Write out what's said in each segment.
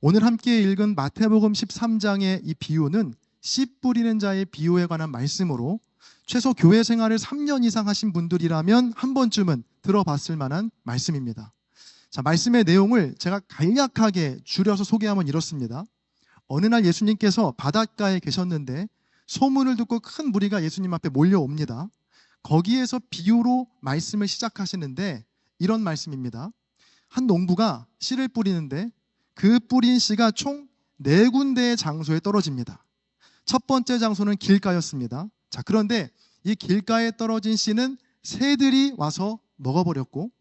오늘 함께 읽은 마태복음 13장의 이 비유는 씨 뿌리는 자의 비유에 관한 말씀으로 최소 교회 생활을 3년 이상 하신 분들이라면 한 번쯤은 들어봤을 만한 말씀입니다. 자, 말씀의 내용을 제가 간략하게 줄여서 소개하면 이렇습니다. 어느 날 예수님께서 바닷가에 계셨는데 소문을 듣고 큰 무리가 예수님 앞에 몰려옵니다. 거기에서 비유로 말씀을 시작하시는데 이런 말씀입니다. 한 농부가 씨를 뿌리는데 그 뿌린 씨가 총 4군데의 장소에 떨어집니다. 첫 번째 장소는 길가였습니다. 자, 그런데 이 길가에 떨어진 씨는 새들이 와서 먹어버렸고,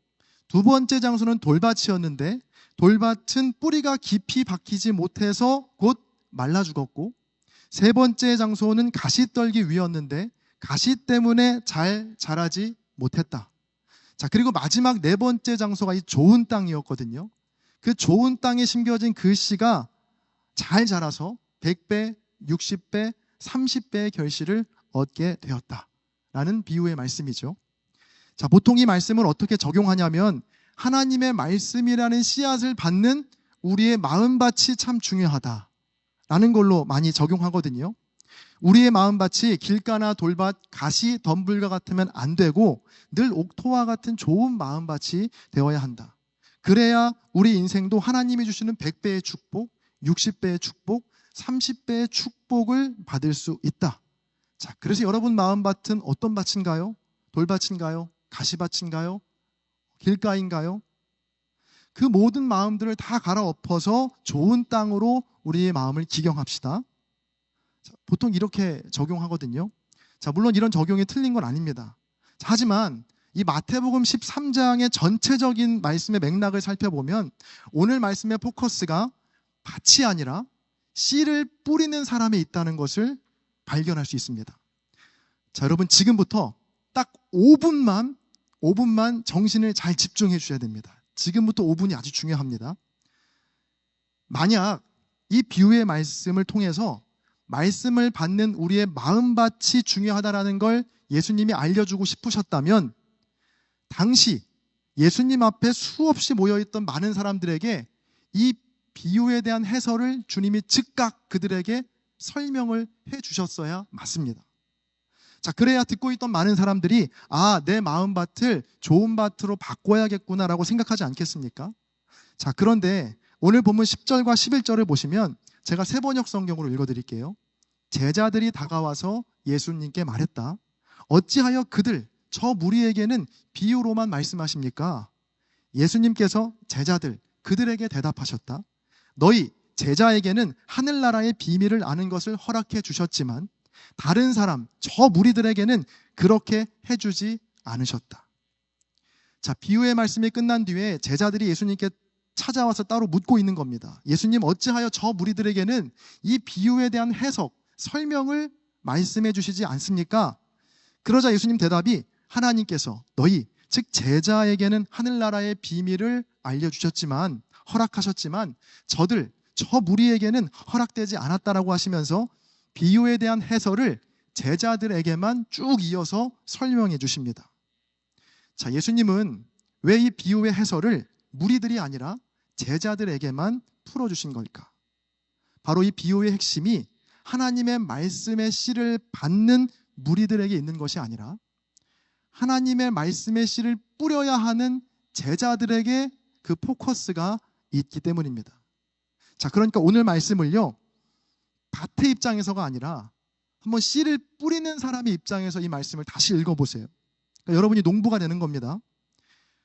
두 번째 장소는 돌밭이었는데 돌밭은 뿌리가 깊이 박히지 못해서 곧 말라 죽었고, 세 번째 장소는 가시떨기 위였는데 가시 때문에 잘 자라지 못했다. 자, 그리고 마지막 네 번째 장소가 이 좋은 땅이었거든요. 그 좋은 땅에 심겨진 그 씨가 잘 자라서 100배, 60배, 30배의 결실을 얻게 되었다라는 비유의 말씀이죠. 자, 보통 이 말씀을 어떻게 적용하냐면 하나님의 말씀이라는 씨앗을 받는 우리의 마음밭이 참 중요하다라는 걸로 많이 적용하거든요. 우리의 마음밭이 길가나 돌밭, 가시, 덤불과 같으면 안 되고 늘 옥토와 같은 좋은 마음밭이 되어야 한다. 그래야 우리 인생도 하나님이 주시는 100배의 축복, 60배의 축복, 30배의 축복을 받을 수 있다. 자, 그래서 여러분 마음밭은 어떤 밭인가요? 돌밭인가요? 가시밭인가요? 길가인가요? 그 모든 마음들을 다 갈아엎어서 좋은 땅으로 우리의 마음을 기경합시다. 자, 보통 이렇게 적용하거든요. 자, 물론 이런 적용이 틀린 건 아닙니다. 자, 하지만 이 마태복음 13장의 전체적인 말씀의 맥락을 살펴보면 오늘 말씀의 포커스가 밭이 아니라 씨를 뿌리는 사람이 있다는 것을 발견할 수 있습니다. 자, 여러분 지금부터 딱 5분만 정신을 잘 집중해 주셔야 됩니다. 지금부터 5분이 아주 중요합니다. 만약 이 비유의 말씀을 통해서 말씀을 받는 우리의 마음밭이 중요하다는 걸 예수님이 알려주고 싶으셨다면 당시 예수님 앞에 수없이 모여있던 많은 사람들에게 이 비유에 대한 해설을 주님이 즉각 그들에게 설명을 해 주셨어야 맞습니다. 자, 그래야 듣고 있던 많은 사람들이 내 마음밭을 좋은 밭으로 바꿔야겠구나라고 생각하지 않겠습니까? 자, 그런데 오늘 본문 10절과 11절을 보시면 제가 세번역 성경으로 읽어드릴게요. 제자들이 다가와서 예수님께 말했다. 어찌하여 저 무리에게는 비유로만 말씀하십니까? 예수님께서 그들에게 대답하셨다. 너희 제자에게는 하늘나라의 비밀을 아는 것을 허락해 주셨지만 다른 저 무리들에게는 그렇게 해주지 않으셨다. 자, 비유의 말씀이 끝난 뒤에 제자들이 예수님께 찾아와서 따로 묻고 있는 겁니다. 예수님, 어찌하여 저 무리들에게는 이 비유에 대한 해석, 설명을 말씀해 주시지 않습니까? 그러자 예수님 대답이 하나님께서 즉 제자에게는 하늘나라의 비밀을 알려주셨지만 허락하셨지만 저 무리에게는 허락되지 않았다라고 하시면서 비유에 대한 해설을 제자들에게만 쭉 이어서 설명해 주십니다. 자, 예수님은 왜 이 비유의 해설을 무리들이 아니라 제자들에게만 풀어주신 걸까? 바로 이 비유의 핵심이 하나님의 말씀의 씨를 받는 무리들에게 있는 것이 아니라 하나님의 말씀의 씨를 뿌려야 하는 제자들에게 그 포커스가 있기 때문입니다. 자, 그러니까 오늘 말씀을요, 밭의 입장에서가 아니라 한번 씨를 뿌리는 사람의 입장에서 이 말씀을 다시 읽어보세요. 그러니까 여러분이 농부가 되는 겁니다.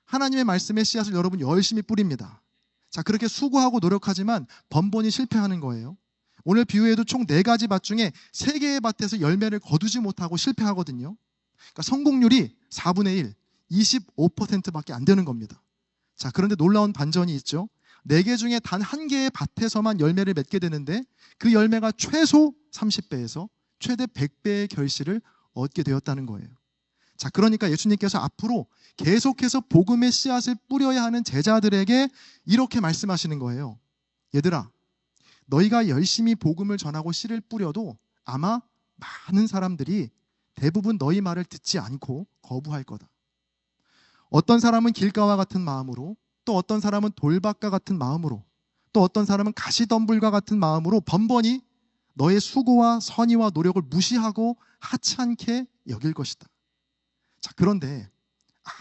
하나님의 말씀의 씨앗을 여러분 열심히 뿌립니다. 자, 그렇게 수고하고 노력하지만 번번이 실패하는 거예요. 오늘 비유에도 총 4가지 밭 중에 3개의 밭에서 열매를 거두지 못하고 실패하거든요. 그러니까 성공률이 4분의 1, 25%밖에 안 되는 겁니다. 자, 그런데 놀라운 반전이 있죠. 4개 중에 단 1개의 밭에서만 열매를 맺게 되는데 그 열매가 최소 30배에서 최대 100배의 결실을 얻게 되었다는 거예요. 자, 그러니까 예수님께서 앞으로 계속해서 복음의 씨앗을 뿌려야 하는 제자들에게 이렇게 말씀하시는 거예요. 얘들아, 너희가 열심히 복음을 전하고 씨를 뿌려도 아마 많은 사람들이 대부분 너희 말을 듣지 않고 거부할 거다. 어떤 사람은 길가와 같은 마음으로, 또 어떤 사람은 돌밭과 같은 마음으로, 또 어떤 사람은 가시덤불과 같은 마음으로 번번이 너의 수고와 선의와 노력을 무시하고 하찮게 여길 것이다. 자, 그런데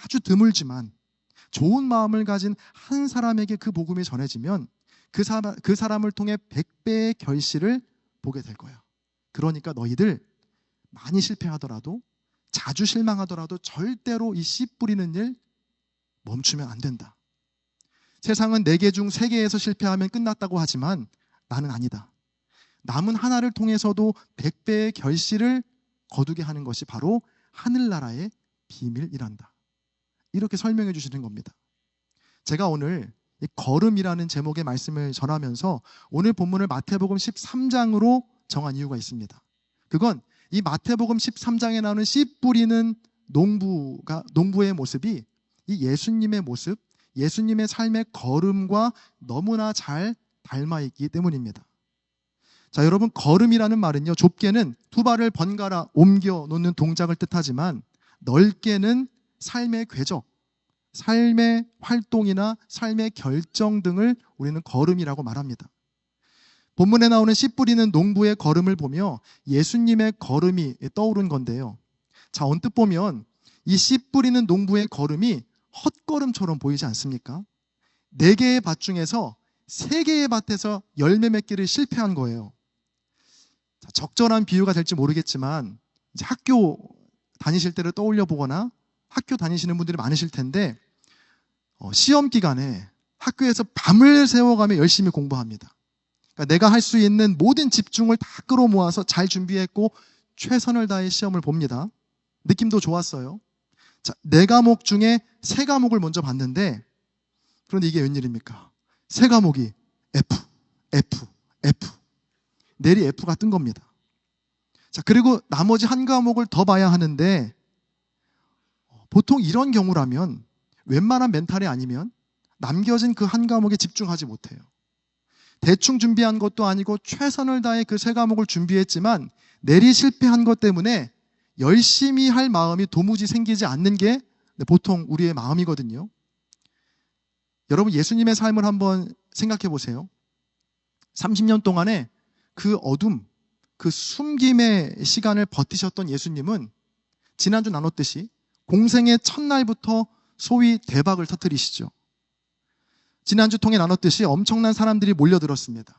아주 드물지만 좋은 마음을 가진 한 사람에게 그 복음이 전해지면 그 사람을 통해 100배의 결실을 보게 될 거야. 그러니까 너희들 많이 실패하더라도, 자주 실망하더라도 절대로 이 씨 뿌리는 일 멈추면 안 된다. 세상은 4개 중 3개에서 실패하면 끝났다고 하지만 나는 아니다. 남은 하나를 통해서도 100배의 결실을 거두게 하는 것이 바로 하늘나라의 비밀이란다. 이렇게 설명해 주시는 겁니다. 제가 오늘 이 걸음이라는 제목의 말씀을 전하면서 오늘 본문을 마태복음 13장으로 정한 이유가 있습니다. 그건 이 마태복음 13장에 나오는 씨 뿌리는 농부의 모습이 이 예수님의 모습, 예수님의 삶의 걸음과 너무나 잘 닮아 있기 때문입니다. 자, 여러분, 걸음이라는 말은요, 좁게는 2발을 번갈아 옮겨 놓는 동작을 뜻하지만 넓게는 삶의 궤적, 삶의 활동이나 삶의 결정 등을 우리는 걸음이라고 말합니다. 본문에 나오는 씨 뿌리는 농부의 걸음을 보며 예수님의 걸음이 떠오른 건데요. 자, 언뜻 보면 이 씨 뿌리는 농부의 걸음이 헛걸음처럼 보이지 않습니까? 4개의 밭 중에서 3개의 밭에서 열매 맺기를 실패한 거예요. 자, 적절한 비유가 될지 모르겠지만 이제 학교 다니실 때를 떠올려 보거나 학교 다니시는 분들이 많으실 텐데 시험 기간에 학교에서 밤을 새워가며 열심히 공부합니다. 그러니까 내가 할 수 있는 모든 집중을 다 끌어모아서 잘 준비했고 최선을 다해 시험을 봅니다. 느낌도 좋았어요. 자, 4과목 중에 3과목을 먼저 봤는데, 그런데 이게 웬일입니까? 3과목이 F. 내리 F가 뜬 겁니다. 자, 그리고 나머지 1과목을 더 봐야 하는데, 보통 이런 경우라면 웬만한 멘탈이 아니면 남겨진 그 1과목에 집중하지 못해요. 대충 준비한 것도 아니고 최선을 다해 그 3과목을 준비했지만 내리 실패한 것 때문에 열심히 할 마음이 도무지 생기지 않는 게 보통 우리의 마음이거든요. 여러분, 예수님의 삶을 한번 생각해 보세요. 30년 동안에 그 어둠, 그 숨김의 시간을 버티셨던 예수님은 지난주 나눴듯이 공생의 첫날부터 소위 대박을 터뜨리시죠. 지난주 통해 나눴듯이 엄청난 사람들이 몰려들었습니다.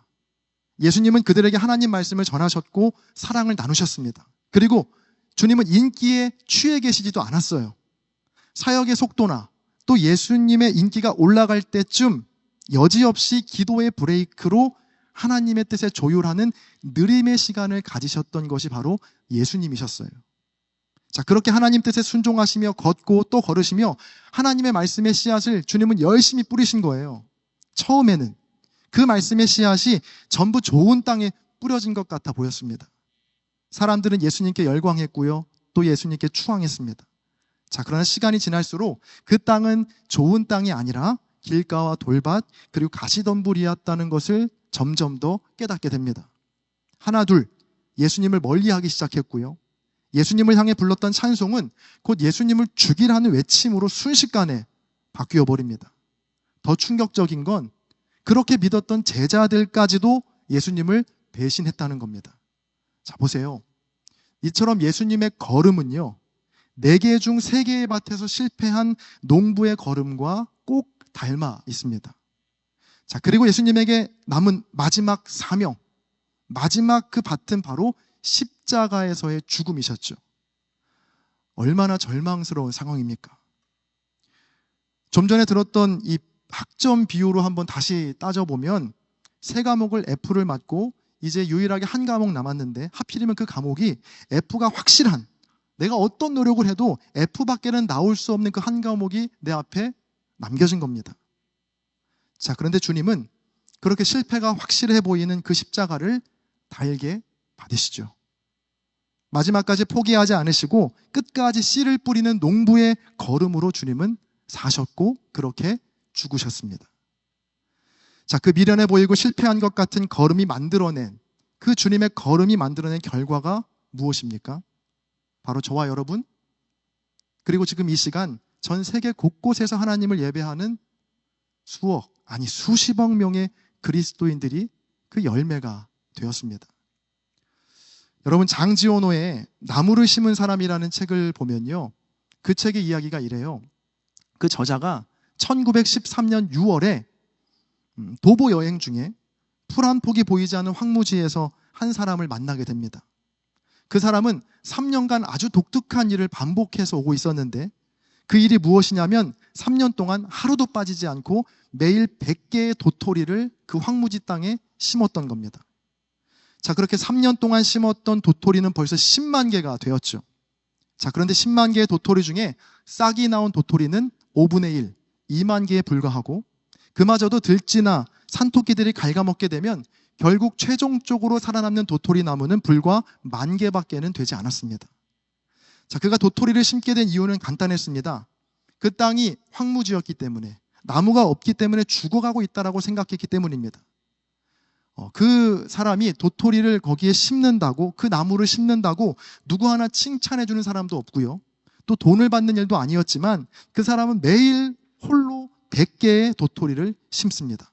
예수님은 그들에게 하나님 말씀을 전하셨고 사랑을 나누셨습니다. 그리고 주님은 인기에 취해 계시지도 않았어요. 사역의 속도나 또 예수님의 인기가 올라갈 때쯤 여지없이 기도의 브레이크로 하나님의 뜻에 조율하는 느림의 시간을 가지셨던 것이 바로 예수님이셨어요. 자, 그렇게 하나님 뜻에 순종하시며 걷고 또 걸으시며 하나님의 말씀의 씨앗을 주님은 열심히 뿌리신 거예요. 처음에는 그 말씀의 씨앗이 전부 좋은 땅에 뿌려진 것 같아 보였습니다. 사람들은 예수님께 열광했고요, 또 예수님께 추앙했습니다. 자, 그러나 시간이 지날수록 그 땅은 좋은 땅이 아니라 길가와 돌밭 그리고 가시덤불이었다는 것을 점점 더 깨닫게 됩니다. 하나 둘 예수님을 멀리하기 시작했고요, 예수님을 향해 불렀던 찬송은 곧 예수님을 죽이라는 외침으로 순식간에 바뀌어 버립니다. 더 충격적인 건 그렇게 믿었던 제자들까지도 예수님을 배신했다는 겁니다. 자, 보세요. 이처럼 예수님의 걸음은요, 4개 중 3개의 밭에서 실패한 농부의 걸음과 꼭 닮아 있습니다. 자, 그리고 예수님에게 남은 마지막 사명, 마지막 그 밭은 바로 십자가에서의 죽음이셨죠. 얼마나 절망스러운 상황입니까? 좀 전에 들었던 이 학점 비율로 한번 다시 따져보면 3과목을 F를 맞고 이제 유일하게 1과목 남았는데 하필이면 그 과목이 F가 확실한, 내가 어떤 노력을 해도 F밖에는 나올 수 없는 그 1과목이 내 앞에 남겨진 겁니다. 자, 그런데 주님은 그렇게 실패가 확실해 보이는 그 십자가를 달게 받으시죠. 마지막까지 포기하지 않으시고 끝까지 씨를 뿌리는 농부의 걸음으로 주님은 사셨고 그렇게 죽으셨습니다. 자, 그 미련해 보이고 실패한 것 같은 걸음이 만들어낸, 그 주님의 걸음이 만들어낸 결과가 무엇입니까? 바로 저와 여러분, 그리고 지금 이 시간 전 세계 곳곳에서 하나님을 예배하는 수억, 아니 수십억 명의 그리스도인들이 그 열매가 되었습니다. 여러분, 장지호노의 나무를 심은 사람이라는 책을 보면요, 그 책의 이야기가 이래요. 그 저자가 1913년 6월에 도보 여행 중에 풀 한 폭이 보이지 않는 황무지에서 한 사람을 만나게 됩니다. 그 사람은 3년간 아주 독특한 일을 반복해서 오고 있었는데, 그 일이 무엇이냐면 3년 동안 하루도 빠지지 않고 매일 100개의 도토리를 그 황무지 땅에 심었던 겁니다. 자, 그렇게 3년 동안 심었던 도토리는 벌써 10만 개가 되었죠. 자, 그런데 10만 개의 도토리 중에 싹이 나온 도토리는 5분의 1, 2만 개에 불과하고, 그마저도 들쥐나 산토끼들이 갉아먹게 되면 결국 최종적으로 살아남는 도토리 나무는 불과 10,000개밖에는 되지 않았습니다. 자, 그가 도토리를 심게 된 이유는 간단했습니다. 그 땅이 황무지였기 때문에, 나무가 없기 때문에 죽어가고 있다라고 생각했기 때문입니다. 그 사람이 도토리를 거기에 심는다고, 그 나무를 심는다고 누구 하나 칭찬해 주는 사람도 없고요, 또 돈을 받는 일도 아니었지만 그 사람은 매일 홀로 100개의 도토리를 심습니다.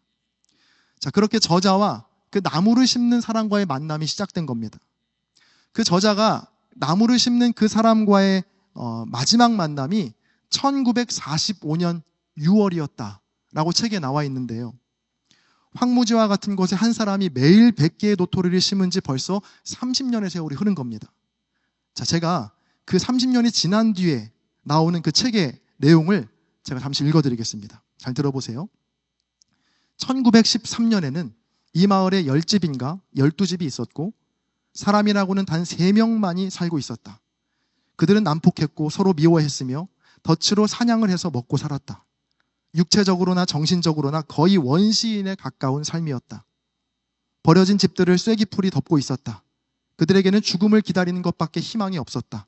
자, 그렇게 저자와 그 나무를 심는 사람과의 만남이 시작된 겁니다. 그 저자가 나무를 심는 그 사람과의 마지막 만남이 1945년 6월이었다라고 책에 나와 있는데요. 황무지와 같은 곳에 한 사람이 매일 100개의 도토리를 심은 지 벌써 30년의 세월이 흐른 겁니다. 자, 제가 그 30년이 지난 뒤에 나오는 그 책의 내용을 제가 잠시 읽어드리겠습니다. 잘 들어보세요. 1913년에는 이 마을에 10집인가 12집이 있었고, 사람이라고는 단 3명만이 살고 있었다. 그들은 난폭했고 서로 미워했으며 덫으로 사냥을 해서 먹고 살았다. 육체적으로나 정신적으로나 거의 원시인에 가까운 삶이었다. 버려진 집들을 쐐기풀이 덮고 있었다. 그들에게는 죽음을 기다리는 것밖에 희망이 없었다.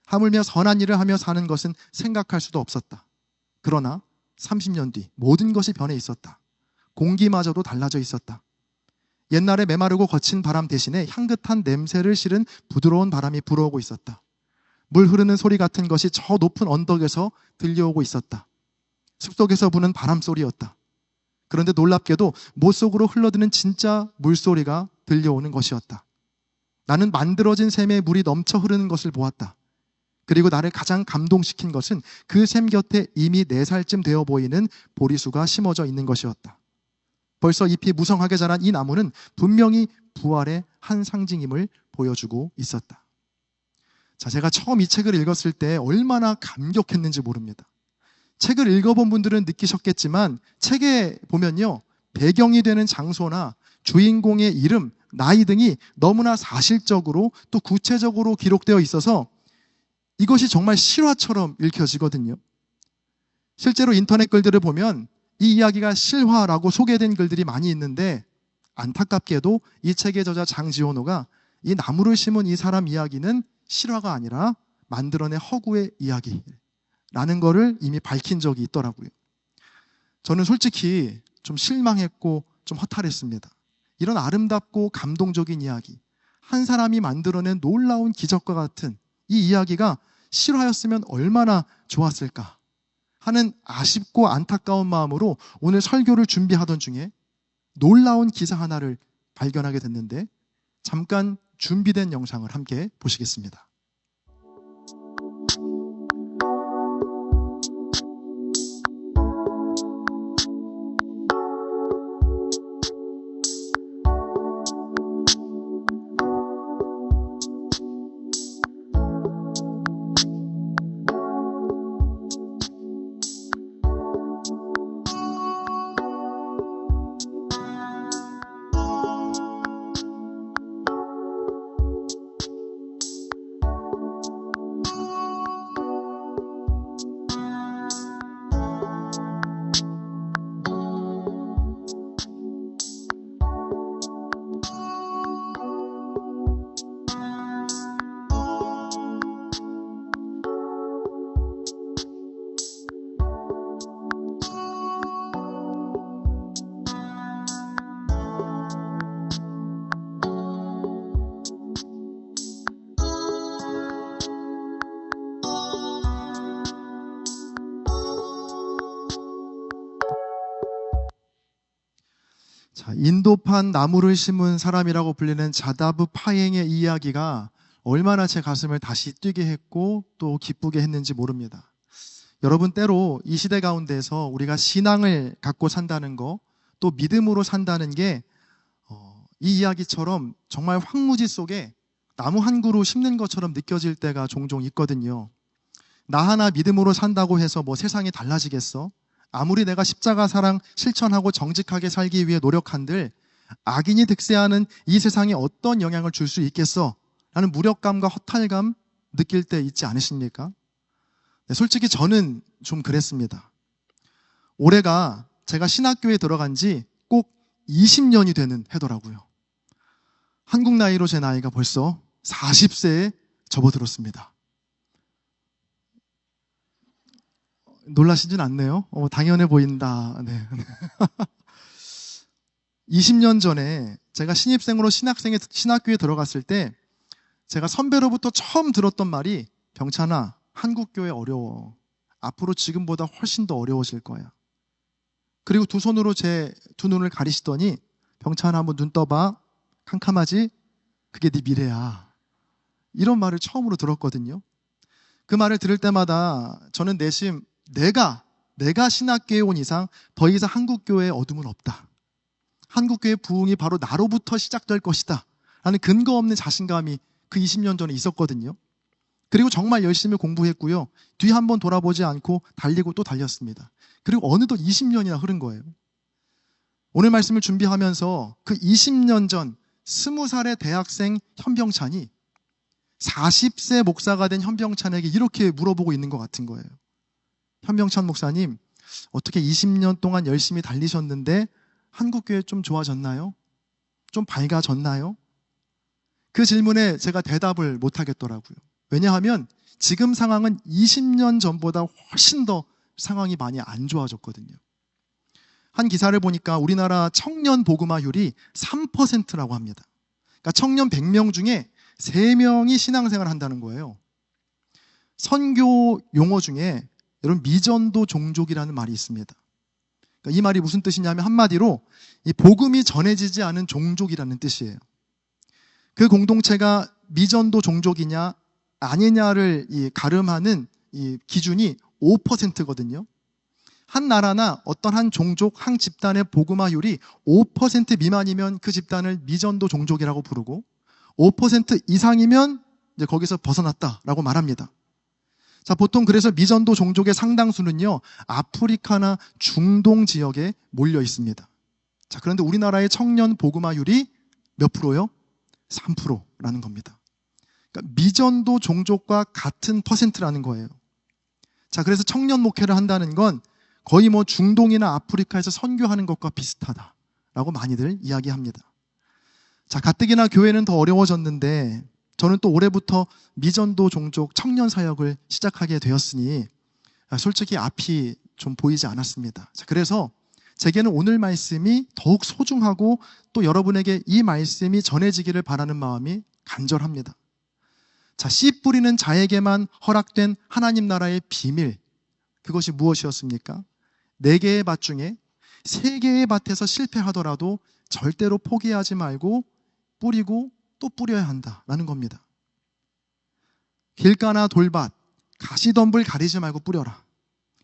하물며 선한 일을 하며 사는 것은 생각할 수도 없었다. 그러나 30년 뒤 모든 것이 변해 있었다. 공기마저도 달라져 있었다. 옛날에 메마르고 거친 바람 대신에 향긋한 냄새를 실은 부드러운 바람이 불어오고 있었다. 물 흐르는 소리 같은 것이 저 높은 언덕에서 들려오고 있었다. 숲속에서 부는 바람소리였다. 그런데 놀랍게도 못 속으로 흘러드는 진짜 물소리가 들려오는 것이었다. 나는 만들어진 샘에 물이 넘쳐 흐르는 것을 보았다. 그리고 나를 가장 감동시킨 것은 그 샘 곁에 이미 4살쯤 되어 보이는 보리수가 심어져 있는 것이었다. 벌써 잎이 무성하게 자란 이 나무는 분명히 부활의 한 상징임을 보여주고 있었다. 자, 제가 처음 이 책을 읽었을 때 얼마나 감격했는지 모릅니다. 책을 읽어본 분들은 느끼셨겠지만 책에 보면요, 배경이 되는 장소나 주인공의 이름, 나이 등이 너무나 사실적으로 또 구체적으로 기록되어 있어서 이것이 정말 실화처럼 읽혀지거든요. 실제로 인터넷 글들을 보면 이 이야기가 실화라고 소개된 글들이 많이 있는데, 안타깝게도 이 책의 저자 장지호노가 이 나무를 심은 이 사람 이야기는 실화가 아니라 만들어낸 허구의 이야기라는 거를 이미 밝힌 적이 있더라고요. 저는 솔직히 좀 실망했고 좀 허탈했습니다. 이런 아름답고 감동적인 이야기, 한 사람이 만들어낸 놀라운 기적과 같은 이 이야기가 실화였으면 얼마나 좋았을까 하는 아쉽고 안타까운 마음으로 오늘 설교를 준비하던 중에 놀라운 기사 하나를 발견하게 됐는데, 잠깐 준비된 영상을 함께 보시겠습니다. 인도판 나무를 심은 사람이라고 불리는 자다브 파행의 이야기가 얼마나 제 가슴을 다시 뛰게 했고 또 기쁘게 했는지 모릅니다. 여러분, 때로 이 시대 가운데서 우리가 신앙을 갖고 산다는 거, 또 믿음으로 산다는 게 이 이야기처럼 정말 황무지 속에 나무 한 그루 심는 것처럼 느껴질 때가 종종 있거든요. 나 하나 믿음으로 산다고 해서 뭐 세상이 달라지겠어? 아무리 내가 십자가 사랑 실천하고 정직하게 살기 위해 노력한들 악인이 득세하는 이 세상에 어떤 영향을 줄 수 있겠어? 라는 무력감과 허탈감 느낄 때 있지 않으십니까? 네, 솔직히 저는 좀 그랬습니다. 올해가 제가 신학교에 들어간 지 꼭 20년이 되는 해더라고요. 한국 나이로 제 나이가 벌써 40세에 접어들었습니다. 놀라시진 않네요. 당연해 보인다. 네. 20년 전에 제가 신입생으로 신학교에 들어갔을 때 제가 선배로부터 처음 들었던 말이, 병찬아, 한국교회 어려워. 앞으로 지금보다 훨씬 더 어려워질 거야. 그리고 두 손으로 제 두 눈을 가리시더니, 병찬아, 한번 눈 떠봐. 캄캄하지? 그게 네 미래야. 이런 말을 처음으로 들었거든요. 그 말을 들을 때마다 저는 내심 내가 신학교에 온 이상 더 이상 한국교회에 어둠은 없다. 한국교회의 부흥이 바로 나로부터 시작될 것이다. 라는 근거 없는 자신감이 그 20년 전에 있었거든요. 그리고 정말 열심히 공부했고요. 뒤 한번 돌아보지 않고 달리고 또 달렸습니다. 그리고 어느덧 20년이나 흐른 거예요. 오늘 말씀을 준비하면서 그 20년 전 20살의 대학생 현병찬이 40세 목사가 된 현병찬에게 이렇게 물어보고 있는 것 같은 거예요. 현병찬 목사님, 어떻게 20년 동안 열심히 달리셨는데 한국교회 좀 좋아졌나요? 좀 밝아졌나요? 그 질문에 제가 대답을 못 하겠더라고요. 왜냐하면 지금 상황은 20년 전보다 훨씬 더 상황이 많이 안 좋아졌거든요. 한 기사를 보니까 우리나라 청년 복음화율이 3%라고 합니다. 그러니까 청년 100명 중에 3명이 신앙생활을 한다는 거예요. 선교 용어 중에 여러분, 미전도 종족이라는 말이 있습니다. 그러니까 이 말이 무슨 뜻이냐면 한마디로 이 복음이 전해지지 않은 종족이라는 뜻이에요. 그 공동체가 미전도 종족이냐 아니냐를 가름하는 이 기준이 5%거든요. 한 나라나 어떤 한 종족, 한 집단의 복음화율이 5% 미만이면 그 집단을 미전도 종족이라고 부르고 5% 이상이면 이제 거기서 벗어났다라고 말합니다. 자, 보통 그래서 미전도 종족의 상당수는요, 아프리카나 중동 지역에 몰려 있습니다. 자, 그런데 우리나라의 청년 복음화율이 몇 프로요? 3%라는 겁니다. 그러니까 미전도 종족과 같은 퍼센트라는 거예요. 자, 그래서 청년 목회를 한다는 건 거의 뭐 중동이나 아프리카에서 선교하는 것과 비슷하다라고 많이들 이야기합니다. 자, 가뜩이나 교회는 더 어려워졌는데 저는 또 올해부터 미전도 종족 청년 사역을 시작하게 되었으니 솔직히 앞이 좀 보이지 않았습니다. 자, 그래서 제게는 오늘 말씀이 더욱 소중하고 또 여러분에게 이 말씀이 전해지기를 바라는 마음이 간절합니다. 자, 씨 뿌리는 자에게만 허락된 하나님 나라의 비밀, 그것이 무엇이었습니까? 4개의 밭 중에 3개의 밭에서 실패하더라도 절대로 포기하지 말고 뿌리고 또 뿌려야 한다라는 겁니다. 길가나 돌밭, 가시덤불 가리지 말고 뿌려라.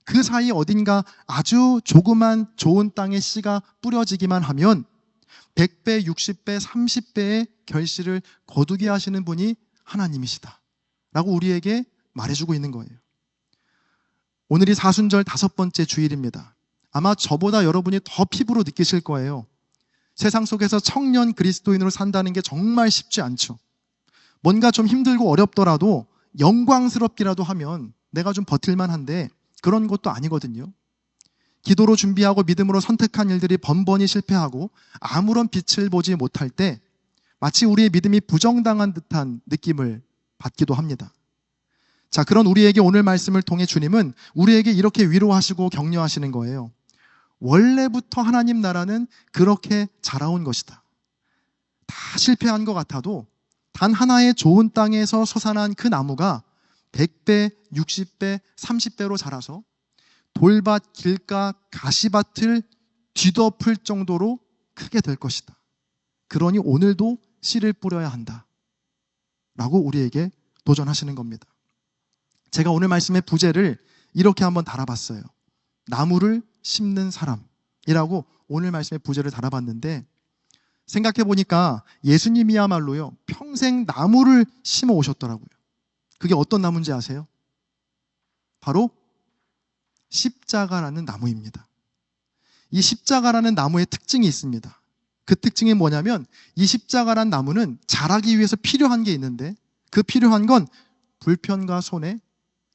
그 사이 어딘가 아주 조그만 좋은 땅에 씨가 뿌려지기만 하면 100배, 60배, 30배의 결실을 거두게 하시는 분이 하나님이시다 라고 우리에게 말해주고 있는 거예요. 오늘이 사순절 5번째 주일입니다. 아마 저보다 여러분이 더 피부로 느끼실 거예요. 세상 속에서 청년 그리스도인으로 산다는 게 정말 쉽지 않죠. 뭔가 좀 힘들고 어렵더라도 영광스럽기라도 하면 내가 좀 버틸만 한데 그런 것도 아니거든요. 기도로 준비하고 믿음으로 선택한 일들이 번번이 실패하고 아무런 빛을 보지 못할 때 마치 우리의 믿음이 부정당한 듯한 느낌을 받기도 합니다. 자, 그런 우리에게 오늘 말씀을 통해 주님은 우리에게 이렇게 위로하시고 격려하시는 거예요. 원래부터 하나님 나라는 그렇게 자라온 것이다. 다 실패한 것 같아도 단 하나의 좋은 땅에서 솟아난 그 나무가 100배, 60배, 30배로 자라서 돌밭, 길가, 가시밭을 뒤덮을 정도로 크게 될 것이다. 그러니 오늘도 씨를 뿌려야 한다. 라고 우리에게 도전하시는 겁니다. 제가 오늘 말씀의 부제를 이렇게 한번 달아봤어요. 나무를 심는 사람이라고 오늘 말씀의 부제를 달아봤는데, 생각해보니까 예수님이야말로요, 평생 나무를 심어 오셨더라고요. 그게 어떤 나무인지 아세요? 바로 십자가라는 나무입니다. 이 십자가라는 나무의 특징이 있습니다. 그 특징이 뭐냐면, 이 십자가라는 나무는 자라기 위해서 필요한 게 있는데, 그 필요한 건 불편과 손해,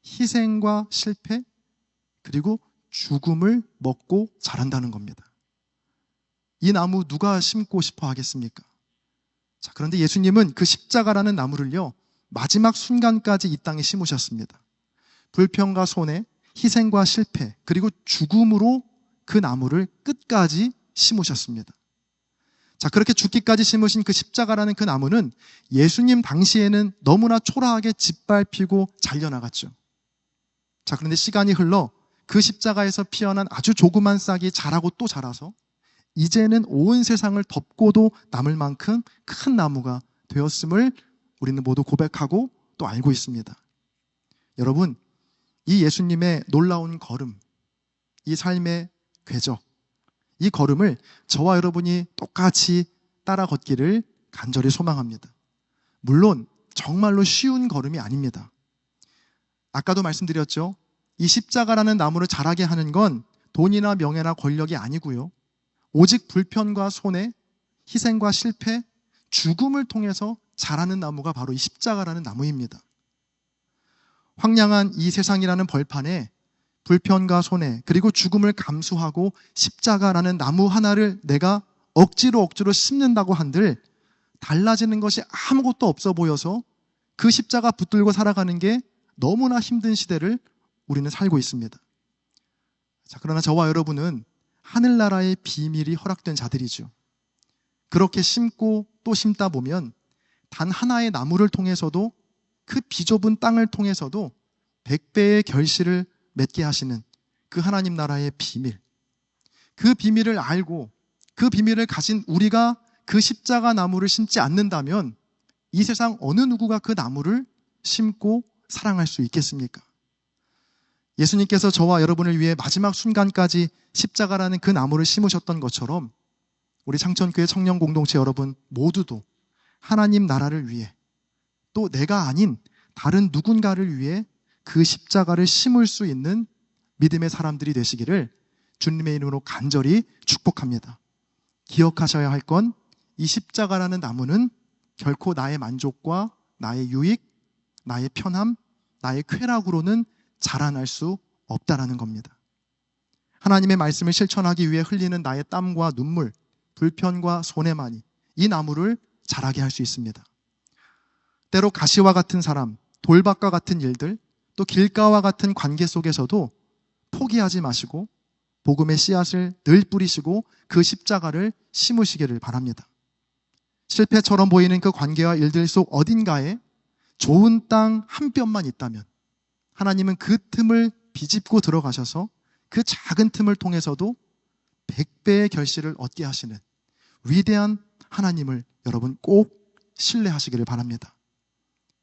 희생과 실패, 그리고 죽음을 먹고 자란다는 겁니다. 이 나무 누가 심고 싶어 하겠습니까? 자, 그런데 예수님은 그 십자가라는 나무를요, 마지막 순간까지 이 땅에 심으셨습니다. 불평과 손해, 희생과 실패, 그리고 죽음으로 그 나무를 끝까지 심으셨습니다. 자, 그렇게 죽기까지 심으신 그 십자가라는 그 나무는 예수님 당시에는 너무나 초라하게 짓밟히고 잘려나갔죠. 자, 그런데 시간이 흘러 그 십자가에서 피어난 아주 조그만 싹이 자라고 또 자라서 이제는 온 세상을 덮고도 남을 만큼 큰 나무가 되었음을 우리는 모두 고백하고 또 알고 있습니다. 여러분, 이 예수님의 놀라운 걸음, 이 삶의 궤적, 이 걸음을 저와 여러분이 똑같이 따라 걷기를 간절히 소망합니다. 물론 정말로 쉬운 걸음이 아닙니다. 아까도 말씀드렸죠. 이 십자가라는 나무를 자라게 하는 건 돈이나 명예나 권력이 아니고요, 오직 불편과 손해, 희생과 실패, 죽음을 통해서 자라는 나무가 바로 이 십자가라는 나무입니다. 황량한 이 세상이라는 벌판에 불편과 손해, 그리고 죽음을 감수하고 십자가라는 나무 하나를 내가 억지로 심는다고 한들 달라지는 것이 아무것도 없어 보여서 그 십자가 붙들고 살아가는 게 너무나 힘든 시대를 우리는 살고 있습니다. 자, 그러나 저와 여러분은 하늘나라의 비밀이 허락된 자들이죠. 그렇게 심고 또 심다 보면 단 하나의 나무를 통해서도, 그 비좁은 땅을 통해서도 100배의 결실을 맺게 하시는 그 하나님 나라의 비밀, 그 비밀을 알고 그 비밀을 가진 우리가 그 십자가 나무를 심지 않는다면 이 세상 어느 누구가 그 나무를 심고 사랑할 수 있겠습니까? 예수님께서 저와 여러분을 위해 마지막 순간까지 십자가라는 그 나무를 심으셨던 것처럼 우리 창천교회 청년 공동체 여러분 모두도 하나님 나라를 위해, 또 내가 아닌 다른 누군가를 위해 그 십자가를 심을 수 있는 믿음의 사람들이 되시기를 주님의 이름으로 간절히 축복합니다. 기억하셔야 할 건 이 십자가라는 나무는 결코 나의 만족과 나의 유익, 나의 편함, 나의 쾌락으로는 자라날 수 없다라는 겁니다. 하나님의 말씀을 실천하기 위해 흘리는 나의 땀과 눈물, 불편과 손해만이 이 나무를 자라게 할 수 있습니다. 때로 가시와 같은 사람, 돌밭과 같은 일들, 또 길가와 같은 관계 속에서도 포기하지 마시고 복음의 씨앗을 늘 뿌리시고 그 십자가를 심으시기를 바랍니다. 실패처럼 보이는 그 관계와 일들 속 어딘가에 좋은 땅 한 뼘만 있다면 하나님은 그 틈을 비집고 들어가셔서 그 작은 틈을 통해서도 100배의 결실을 얻게 하시는 위대한 하나님을 여러분 꼭 신뢰하시기를 바랍니다.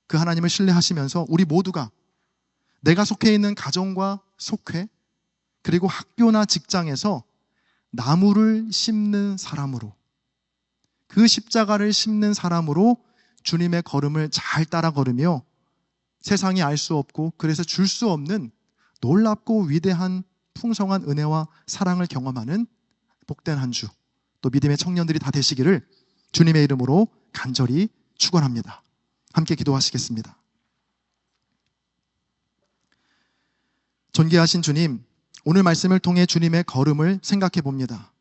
그 하나님을 신뢰하시면서 우리 모두가 내가 속해 있는 가정과 속회, 그리고 학교나 직장에서 나무를 심는 사람으로, 그 십자가를 심는 사람으로 주님의 걸음을 잘 따라 걸으며 세상이 알 수 없고 그래서 줄 수 없는 놀랍고 위대한 풍성한 은혜와 사랑을 경험하는 복된 한 주, 또 믿음의 청년들이 다 되시기를 주님의 이름으로 간절히 축원합니다. 함께 기도하시겠습니다. 존귀하신 주님, 오늘 말씀을 통해 주님의 걸음을 생각해 봅니다.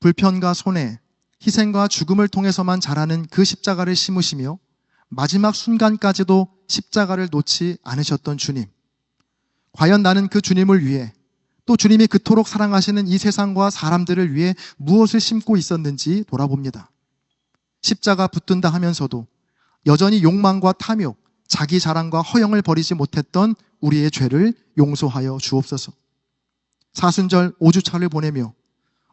불편과 손해, 희생과 죽음을 통해서만 자라는 그 십자가를 심으시며 마지막 순간까지도 십자가를 놓지 않으셨던 주님, 과연 나는 그 주님을 위해, 또 주님이 그토록 사랑하시는 이 세상과 사람들을 위해 무엇을 심고 있었는지 돌아봅니다. 십자가 붙든다 하면서도 여전히 욕망과 탐욕, 자기 자랑과 허영을 버리지 못했던 우리의 죄를 용서하여 주옵소서. 사순절 5주차를 보내며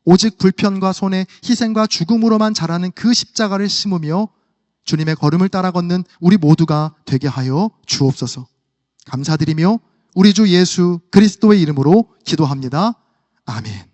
오직 불편과 손해, 희생과 죽음으로만 자라는 그 십자가를 심으며 주님의 걸음을 따라 걷는 우리 모두가 되게 하여 주옵소서. 감사드리며 우리 주 예수 그리스도의 이름으로 기도합니다. 아멘.